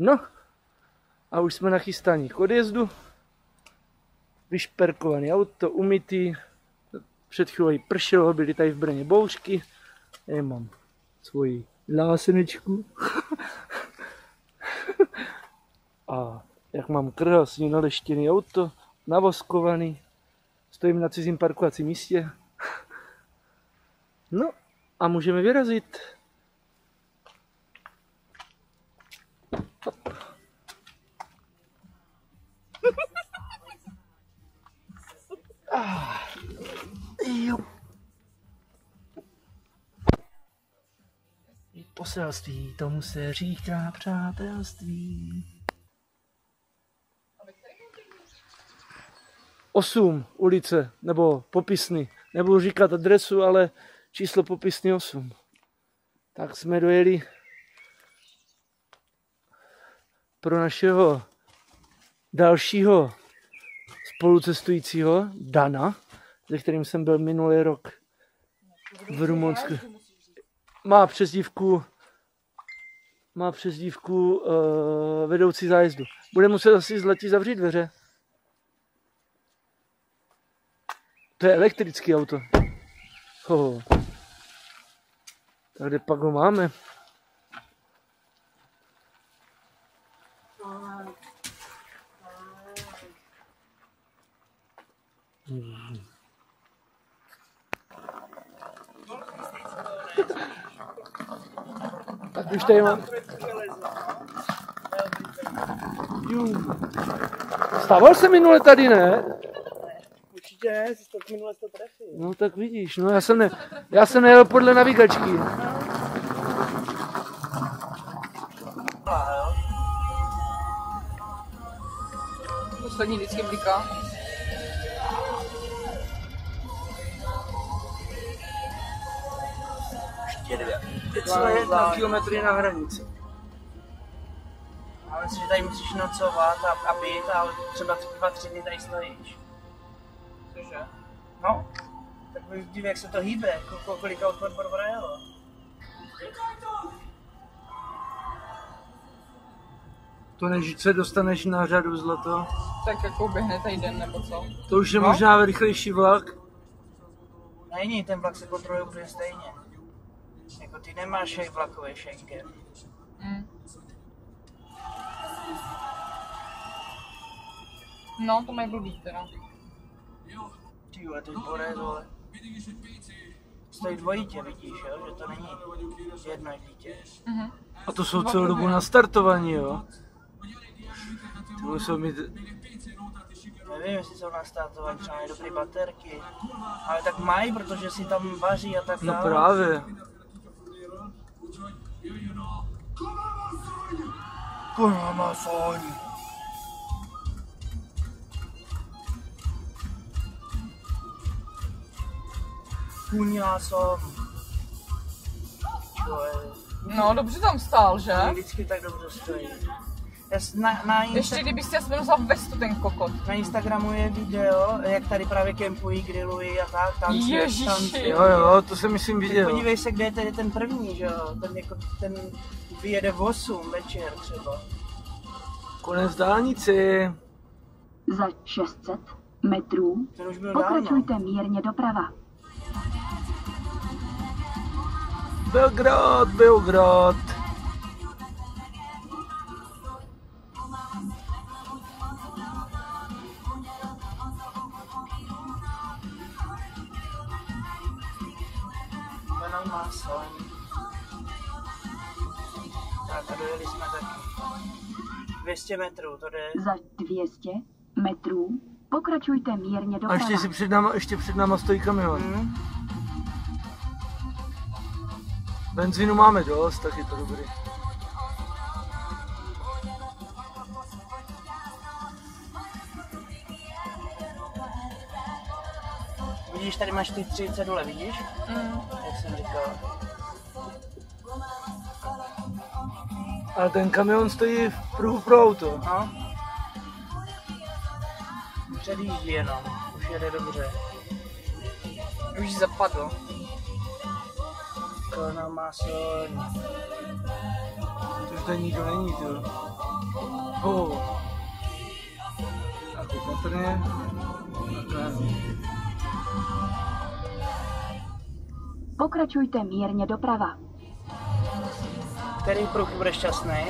No a už jsme nachystaní k odjezdu. Vyšperkovaný auto, umytý. Před chvílí pršelo, byly tady v Brně bouřky. Já mám svoji láseničku. A jak mám krásně naleštěný auto, navoskovaný. Stojím na cizím parkovacím místě. No a můžeme vyrazit. Hop. Jo. Poselství, tomu se říká přátelství. 8 ulice, nebo popisny. Nebudu říkat adresu, ale číslo popisny 8. Tak jsme dojeli pro našeho dalšího spolucestujícího, Dana, se kterým jsem byl minulý rok v Rumunsku. Má přezdívku vedoucí zájezdu. Bude muset asi zletí zavřít dveře. To je elektrické auto. Tak kde pak ho máme? Tak už tady mám. Stával se minule tady, ne? Určitě, jsi to minule to trefil. No tak vidíš, no já jsem nejel podle navigačky. Poslední vždycky bliká. Teď jsme 2 kilometry na hranici. Ale myslím, že tady musíš nocovat a být a třeba 2-3 dny tady stojíš. Cože? No, tak vidím, jak se to hýbe, kolika odpor projelo. To než se dostaneš na řadu zlato. Tak jako běhne tady den nebo co? To už je možná rychlejší vlak. Není, ten vlak se kontroluje úplně stejně. Jako ty nemáš vlakový Schengen. No, to mají blbý teda. Tyhle, ty boré dole. Stojí dvojitě, vidíš, jo? Že to není jedno dítě. A to jsou celou dobu nastartovaní, jo? Ty musou mít... Nevím, jestli jsou nastartovaní, třeba mají dobrý baterky. Ale tak mají, protože si tam vaří a tak No dále. právě. Kurva má fóň. Kuňá som. No, dobře tam stál, že? Vždycky tak dobře stojí. Ještě kdyby si aspoň vzal vestu ten kokot. Na Instagramu je video, jak tady právě kempují, grillují a tak, tancují. Ježiši. Jo, to jsem myslím viděl. Podívej se, kde je tedy ten první, že jo, ten vyjede v 8 večer třeba. Konec dálnici. Za 600 metrů Ten už byl pokračujte mírně doprava. Belgrad. Dávno má son. Tak a dojeli jsme taky. 200 metrů, to jde. Za 200 metrů pokračujte mírně A doprava. ještě před náma stojí kamion. Benzínu máme dost, tak je to dobrý. Vidíš, tady máš ty 3 cedule, vidíš? Jak jsem říkal. Ale ten kamion stojí v pruhu pro auto. No. Předjíždí jenom, už jede dobře. Už zapadlo. Kona má son. To už tady nikdo není, to. Tak opatrně. Pokračujte mírně doprava. Který pruh bude šťastný?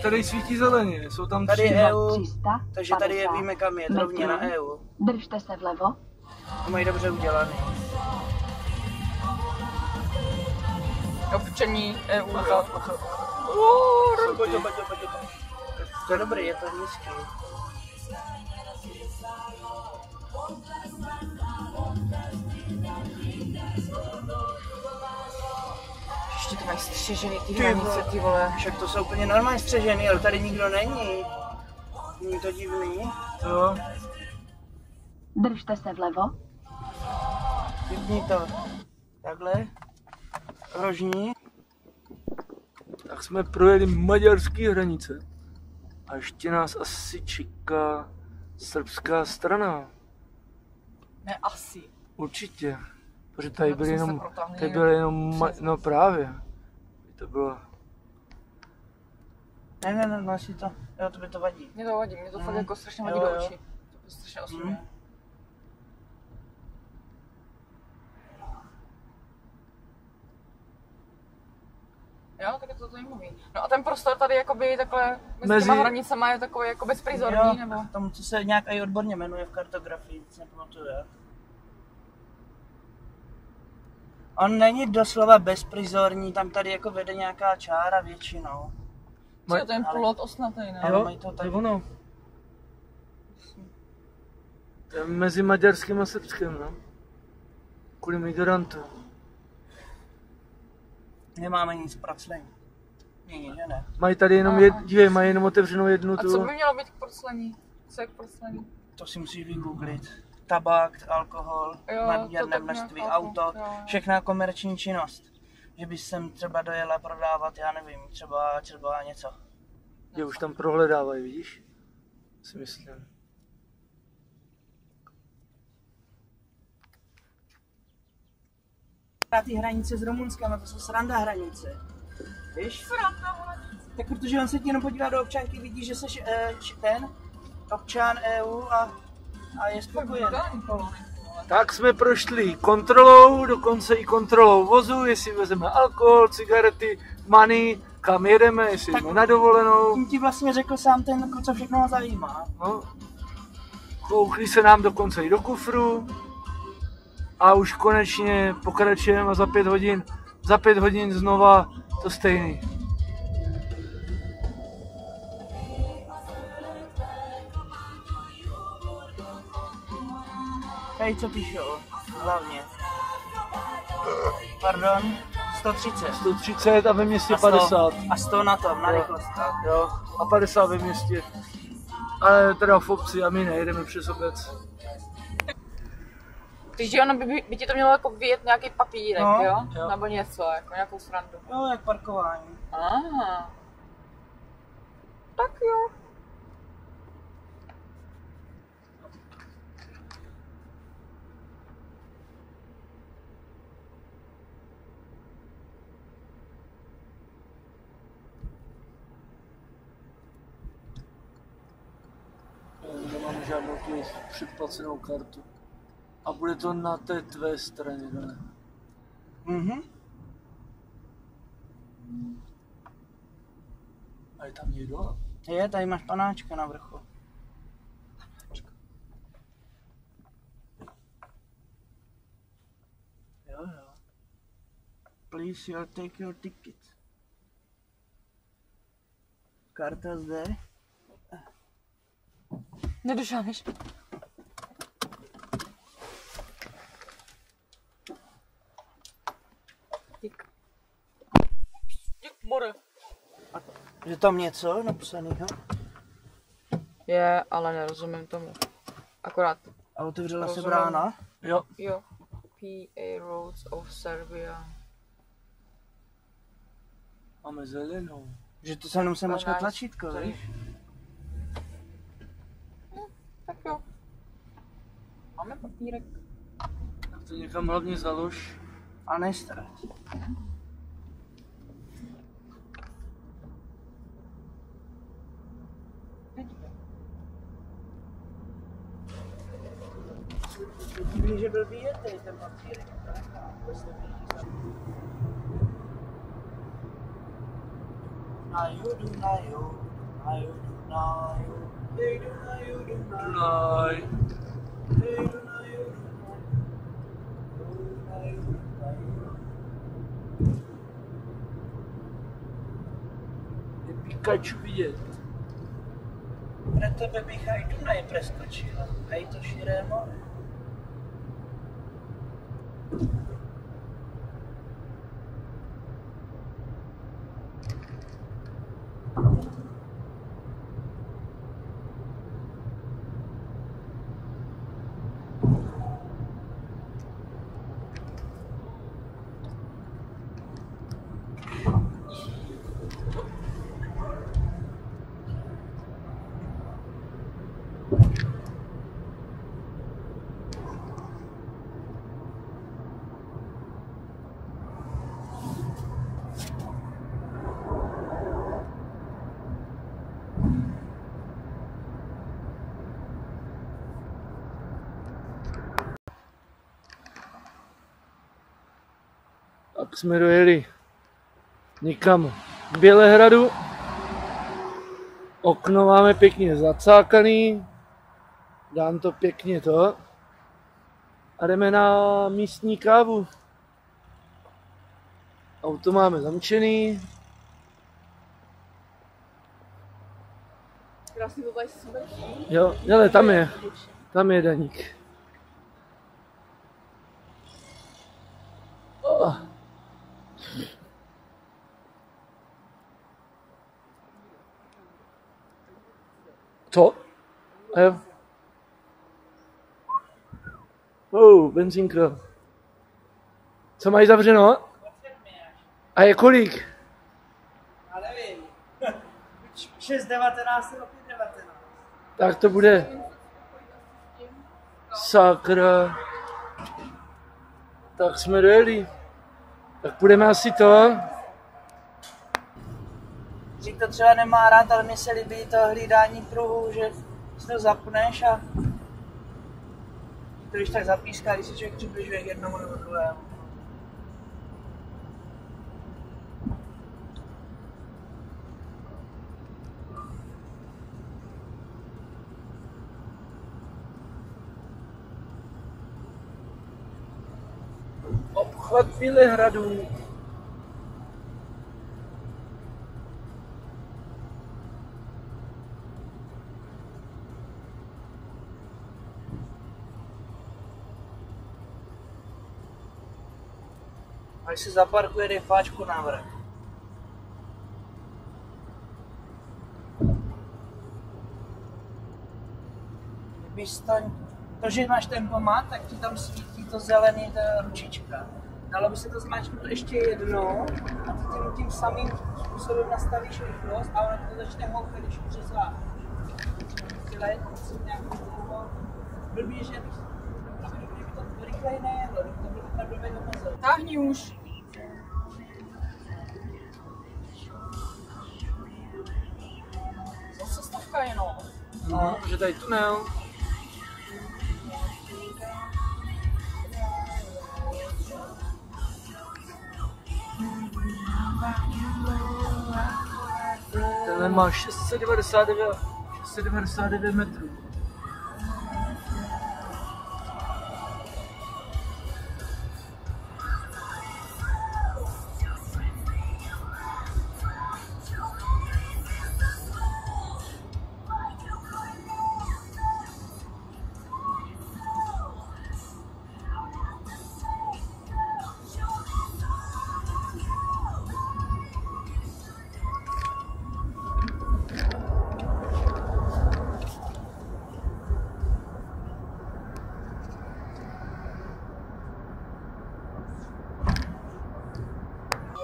Tady svítí zeleně, jsou tam Tady tři. je EU, 300, takže tady je, víme kam je, rovně na EU. Držte se vlevo. To mají dobře udělaný. Občaní EU. To je dobrý, je to nízký. Ještě to mají střežený ty hranice, ty vole. Však to jsou úplně normálně střežený, ale tady nikdo není. Není to divný? Jo. Držte se vlevo. Vypni to. Takhle. Rožní. Tak jsme projeli maďarské hranice. A ještě nás asi čeká srbská strana. Ne, asi. Určitě. Protože tady No, to byly jsme se jenom, protáhli tady někde. byly jenom, no právě. To bylo, Ne, nosí to. Jo, to by to vadí. Mě to vadí, mě to fakt jako strašně vadí Jo, do jo. očí. To strašně osmuje. Jo, tak je to zajímavý. No a ten prostor tady jakoby takhle mezi těma hranicema je takový jako bezprizorní, nebo? Tomu, co se nějak i odborně jmenuje v kartografii, nic nepamatuju jak. On není doslova bezprizorní, tam tady jako vede nějaká čára většinou. Co je ten plot osnatý, ne? Ale jo, mají to to tady. je ono. To je mezi maďarským a srbským, no. Kvůli migrantům. Nemáme nic praclení. Není, že ne? Mají tady jenom, dívej, mají jenom otevřenou jednu A co tu. by mělo být k porclení? Co je k porclení? To si musíš vygooglit. Tabák, alkohol, Jo, nadměrné to tak množství, nějak auto, jo. všechna komerční činnost. Že bys sem třeba dojela prodávat, já nevím, třeba něco. Je už tam prohledávají, vidíš? Si myslím. Na ty hranice s Rumunskem, a to jsou sranda hranice. Víš? Sranda hranice. Tak protože on se ti jenom podívá do občanky, vidí, že jsi ten občan EU a je spokojen. Tak jsme prošli kontrolou, dokonce i kontrolou vozu, jestli vezeme alkohol, cigarety, money, kam jedeme, jestli jdeme na dovolenou. Tím ti vlastně řekl sám ten, co všechno nás zajímá. No. Koukli se nám dokonce i do kufru a už konečně pokračujeme a za 5 hodin znova to stejný. Tady co píšou, hlavně. Pardon, 130. 130 a ve městě 50. A 100 na tom, na Jo. rychlost. Jo, a 50 ve městě. Ale teda v obci a my nejedeme přes obec. Takže ono by ti to mělo jako vyjet nějaký papírek, No, jo? jo. Nebo něco, jako nějakou srandu. Jo, jak parkování. Aha. Tak jo. Nemám žádnou tu předplacenou kartu. A bude to na té tvé straně, ne? Mhm. A je tam někdo? Je, tady máš panáčka na vrchu. Jo. Please take your ticket. Karta zde. Nedošáneš. Dík. More. Je tam něco napsanýho? Je, ale nerozumím tomu. Akorát, A otevřela se Rozumím. brána? Jo. jo. PA Roads of Serbia. Máme zelenou. Že to se jenom se mačká Nice. tlačítko, Sorry. víš? Tak jo. Máme papírek. Tak to někam hlavně založ. A nestrať. že byl vyjetý ten papír. Na judu, na ju, na judu, na ju, jdu na judu, na ju, jdu na judu, na judu, na ju. Je Pikachu vidět. Pre tebe bych aj Dunaj preskočila, aj to širé more. Tak jsme dojeli někam k Bělehradu. Okno máme pěkně zacákaný. Dám to pěkně to. A jdeme na místní kávu. Auto máme zamčený. Krásný to tady smrší. Jo, ale tam je Daník. Oh. Co? A jo. Benzínka. Co mají zavřeno? A je kolik? Já nevím. 6,19 nebo 5,19. Tak to bude. Sakra. Tak jsme dojeli. Tak půjdeme asi to. Řík to třeba nemá rád, ale mně se líbí to hlídání pruhu, že si to zapneš a to když tak zapíská, když se člověk přibližuje k jednomu nebo druhému. Obchod Bělehradu. A když se zaparkuje, dej fáčku navrch. Kdybys to, že máš tempomat, tak ti tam svítí to zelený, ta ručička. Dalo by se to zmáčknout ještě jednou a ty tím samým způsobem nastavíš rychlost a ono to začne houkat, když přesáhneš. Blbý, že bych to rychleji nejelo, to bylo na blbý omezil. Táhni už. Zase stavka jenom. No, že tady tunel. Tenhle má 699 metrů.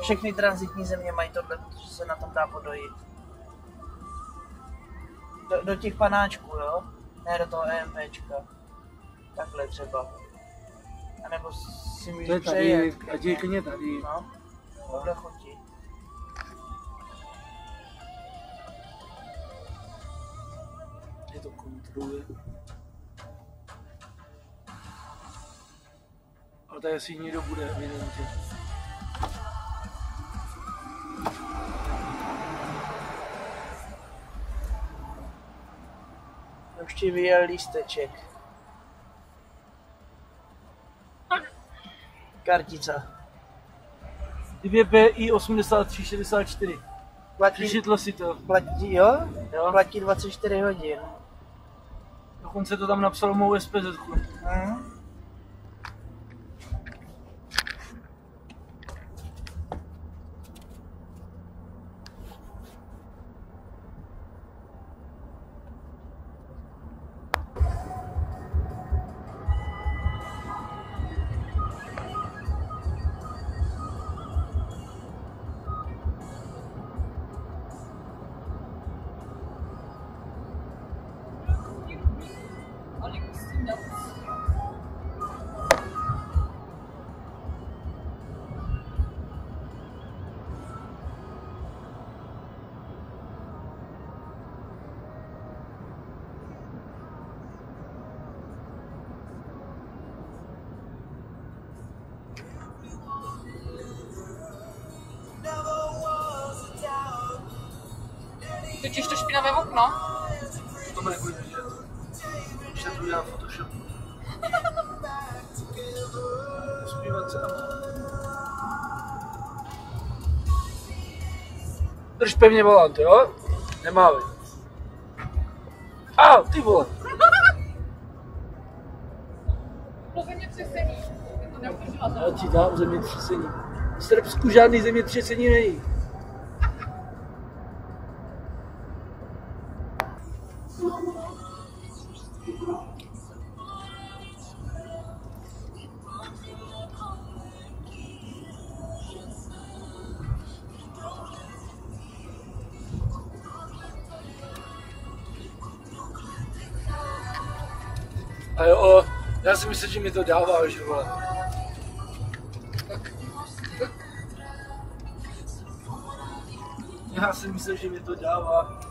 Všechny tranzitní země mají tohle, protože se na tom dá podojit. Do těch panáčků, jo? Ne do toho EMPčka. Takhle třeba. A nebo si můžeš To je tady, přejet. ať je klidně tady. No, podle chuti. Je to kontroluje. Protože si někdo bude, evidentně. Už ti vyjel lísteček. Kartica. 2PI 8364. Přišitlo si to. Platí, jo? Jo. Platí 24 hodin. Dokonce to tam napsalo mou SPZ. Točíš to špinavé okno? To bude vidět. Ještě to udělám Photoshop. Zpívat se tam. Drž pevně volant, jo? Nemávej. Ty vole. To zemětřesení. To neužila. Já ti dám zemětřesení. V Srbsku žádný zemětřesení není. A jo, já si myslím, že mi to dává, že vole. Já si myslím, že mi to dává.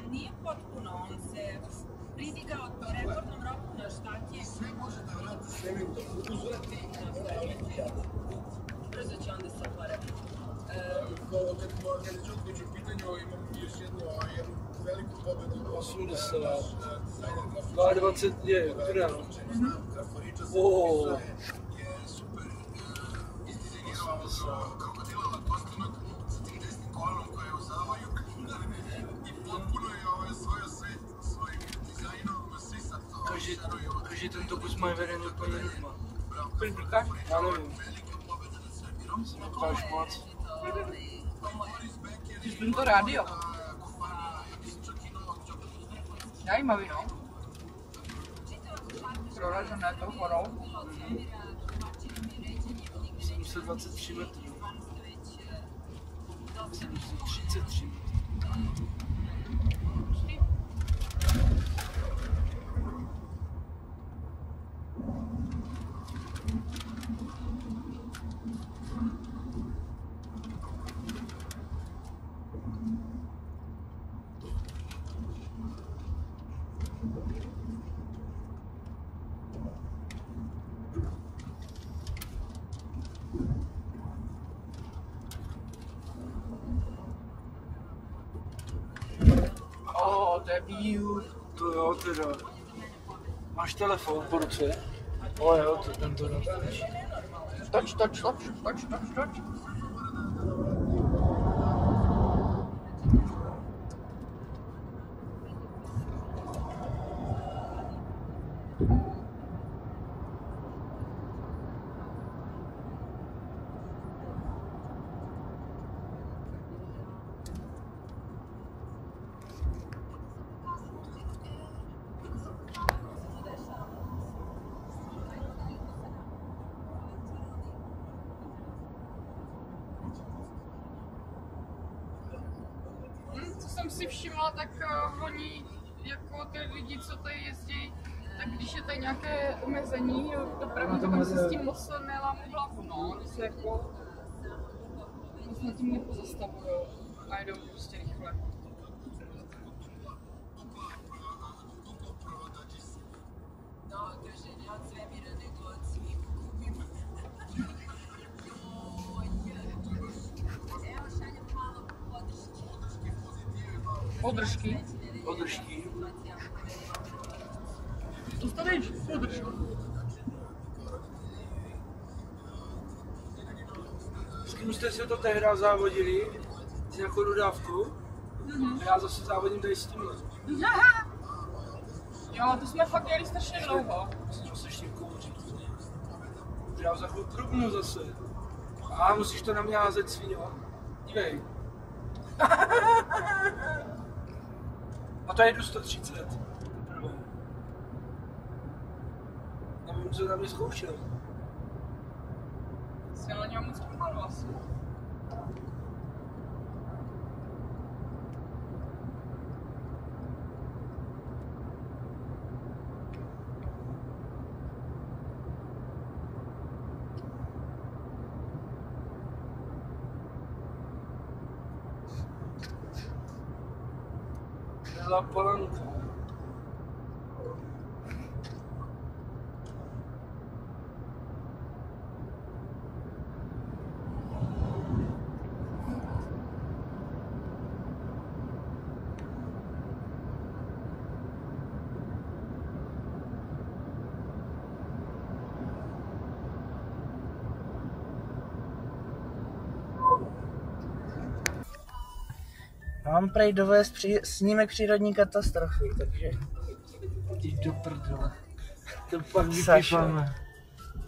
Nije potpuno, on se pridigao u rekordnom roku na štatje. Sve može da vrati sebi uzvrti na sve. Brzo će onda se oporaviti. Kad smo Organičotković u pitanju, imam još jednu veliku pobedu. 80, 22 je, utrano. Oooo. Je super izdizajnirao krokodilova kostimak sa tim desnim kolonom koje je u zavoju. I potpuno je osvojio svet svojim dizajnom, svi sad to šeruju. Každý tento kus mají veden úplně lidma. Prýka? Já nevím. Velika pobeda nad svemirom. Nedokáš moc. Jsem to rádio. Zajímavý, no. Proražené tou horou. 723 metrů. 733 metrů. Debil. To jo, teda. Máš telefon po ruce? O jo, to tento natáčí. Toč. jsem si všimla, tak oni, jako ty lidi, co tady jezdí, tak když je tady nějaké omezení dopravy, tak se s tím moc nelámu hlavu, no. Oni se jako moc na tím nepozastavujou a jdou prostě rychle. Podržky. Podržky. Dostaneš podržky. S kým jste se to tehdy závodili? S nějakou dodávkou? Já zase závodím tady s tímhle. Jo, to jsme fakt jeli strašně dlouho. Musím se ještě kouřit. Já za chvíli trubnu zase. A musíš to na mě házet, sviňo. Dívej. A to jedu 130. Prvé. Nevím, co na mě zkoušel. Jsi na něho moc pomalu asi. Byla Polanka. Mám prej dovést snímek přírodní katastrofy, takže... Jdi do prdele. To pak Sašo. vypípáme.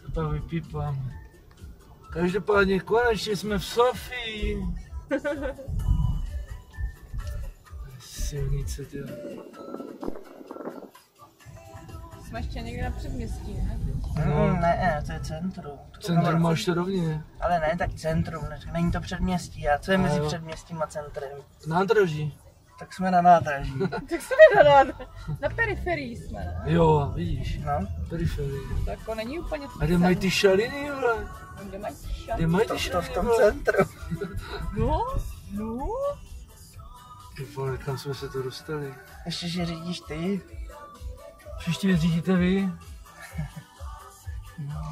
To pak vypípáme. Každopádně konečně jsme v Sofii. Silnice, ty. Jsme ještě někde na předměstí, ne? Ne, to je centrum. Centrum máš to rovně. Ale ne, tak centrum, není to předměstí. A co je A mezi jo. předměstím a centrem? Nádraží. Tak jsme na nádraží. Tak jsme na periferii jsme, ne? Jo, vidíš. No, Periferie. To jako není úplně A kde mají ty šaliny, vole? Kde mají Kde mají ty to v šaliny, tom vole? centru. No. Ty vole, kam jsme se to dostali? Ještě, že řídíš ty. Příště řídíte vy? No.